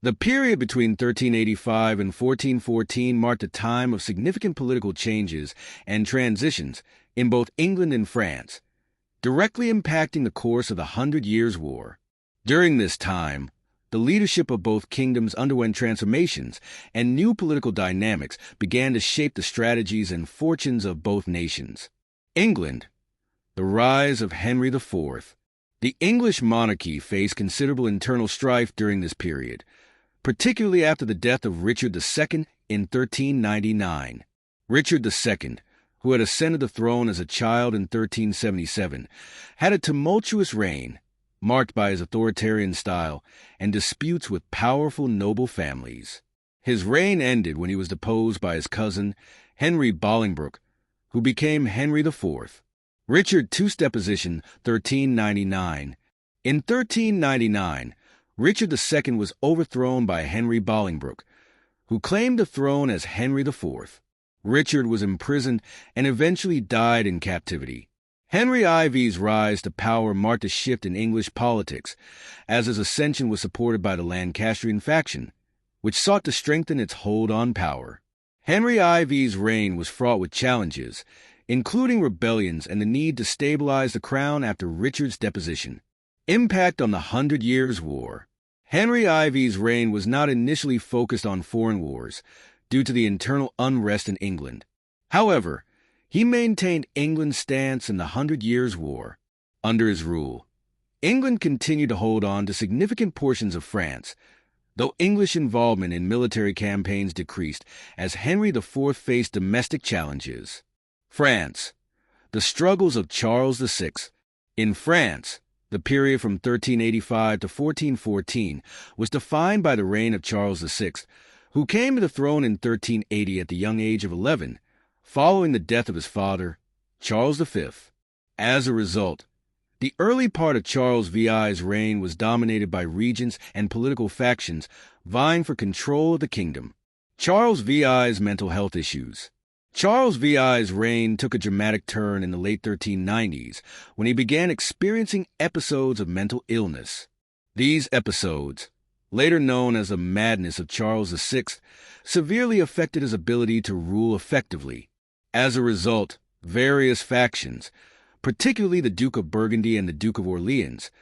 The period between 1385 and 1414 marked a time of significant political changes and transitions in both England and France, directly impacting the course of the Hundred Years' War. During this time, the leadership of both kingdoms underwent transformations, and new political dynamics began to shape the strategies and fortunes of both nations. England. The rise of Henry IV. The English monarchy faced considerable internal strife during this period, particularly after the death of Richard II in 1399. Richard II, who had ascended the throne as a child in 1377, had a tumultuous reign, marked by his authoritarian style and disputes with powerful noble families. His reign ended when he was deposed by his cousin, Henry Bolingbroke, who became Henry IV. Richard II's deposition, 1399. In 1399, Richard II was overthrown by Henry Bolingbroke, who claimed the throne as Henry IV. Richard was imprisoned and eventually died in captivity. Henry IV's rise to power marked a shift in English politics, as his ascension was supported by the Lancastrian faction, which sought to strengthen its hold on power. Henry IV's reign was fraught with challenges, including rebellions and the need to stabilize the crown after Richard's deposition. Impact on the Hundred Years' War. Henry IV's reign was not initially focused on foreign wars due to the internal unrest in England. However, he maintained England's stance in the Hundred Years' War. Under his rule, England continued to hold on to significant portions of France, though English involvement in military campaigns decreased as Henry IV faced domestic challenges. France. The struggles of Charles VI. In France, the period from 1385 to 1414 was defined by the reign of Charles VI, who came to the throne in 1380 at the young age of 11, following the death of his father, Charles V. As a result, the early part of Charles VI's reign was dominated by regents and political factions vying for control of the kingdom. Charles VI's mental health issues. Charles VI's reign took a dramatic turn in the late 1390s when he began experiencing episodes of mental illness. These episodes, later known as the Madness of Charles VI, severely affected his ability to rule effectively. As a result, various factions, particularly the Duke of Burgundy and the Duke of Orleans,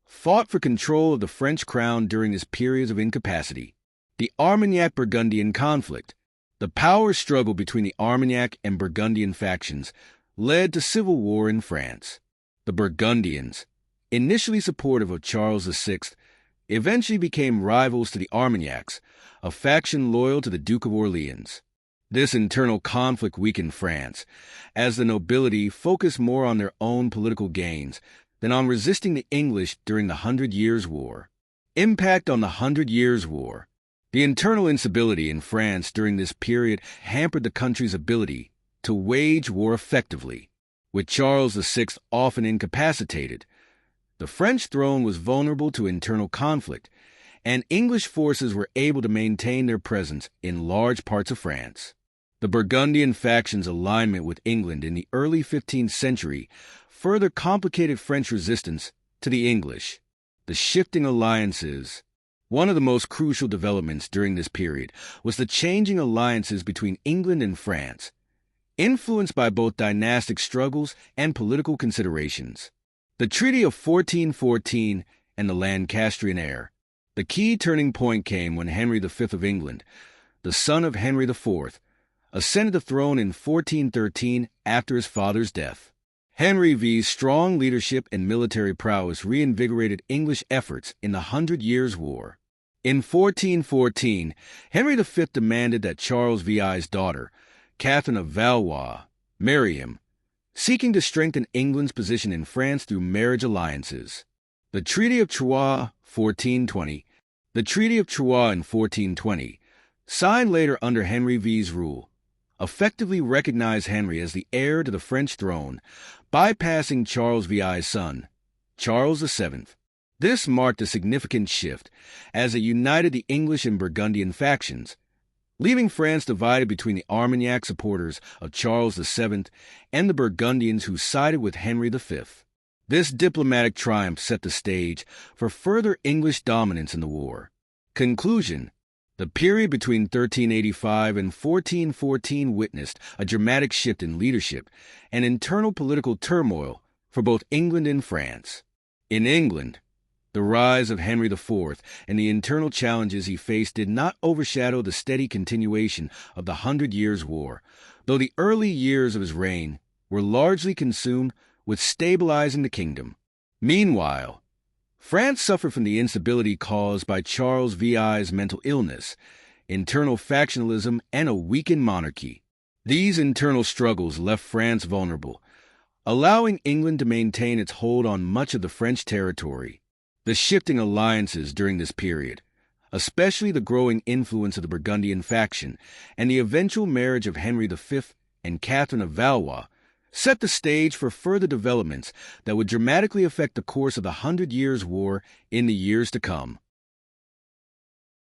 fought for control of the French crown during this period of incapacity. The Armagnac-Burgundian conflict. The power struggle between the Armagnac and Burgundian factions led to civil war in France. The Burgundians, initially supportive of Charles VI, eventually became rivals to the Armagnacs, a faction loyal to the Duke of Orleans. This internal conflict weakened France, as the nobility focused more on their own political gains than on resisting the English during the Hundred Years' War. Impact on the Hundred Years' War. The internal instability in France during this period hampered the country's ability to wage war effectively. With Charles VI often incapacitated, the French throne was vulnerable to internal conflict, and English forces were able to maintain their presence in large parts of France. The Burgundian faction's alignment with England in the early 15th century further complicated French resistance to the English. The shifting alliances. One of the most crucial developments during this period was the changing alliances between England and France, influenced by both dynastic struggles and political considerations. The Treaty of 1414 and the Lancastrian heir. The key turning point came when Henry V of England, the son of Henry IV, ascended the throne in 1413 after his father's death. Henry V's strong leadership and military prowess reinvigorated English efforts in the Hundred Years' War. In 1414, Henry V demanded that Charles VI's daughter, Catherine of Valois, marry him, seeking to strengthen England's position in France through marriage alliances. The Treaty of Troyes, 1420. The Treaty of Troyes in 1420, signed later under Henry V's rule, effectively recognized Henry as the heir to the French throne, bypassing Charles VI's son, Charles VII. This marked a significant shift, as it united the English and Burgundian factions, leaving France divided between the Armagnac supporters of Charles VII and the Burgundians who sided with Henry V. This diplomatic triumph set the stage for further English dominance in the war. Conclusion. The period between 1385 and 1414 witnessed a dramatic shift in leadership and internal political turmoil for both England and France. In England, the rise of Henry IV and the internal challenges he faced did not overshadow the steady continuation of the Hundred Years' War, though the early years of his reign were largely consumed with stabilizing the kingdom. Meanwhile, France suffered from the instability caused by Charles VI's mental illness, internal factionalism, and a weakened monarchy. These internal struggles left France vulnerable, allowing England to maintain its hold on much of the French territory. The shifting alliances during this period, especially the growing influence of the Burgundian faction and the eventual marriage of Henry V and Catherine of Valois, set the stage for further developments that would dramatically affect the course of the Hundred Years' War in the years to come.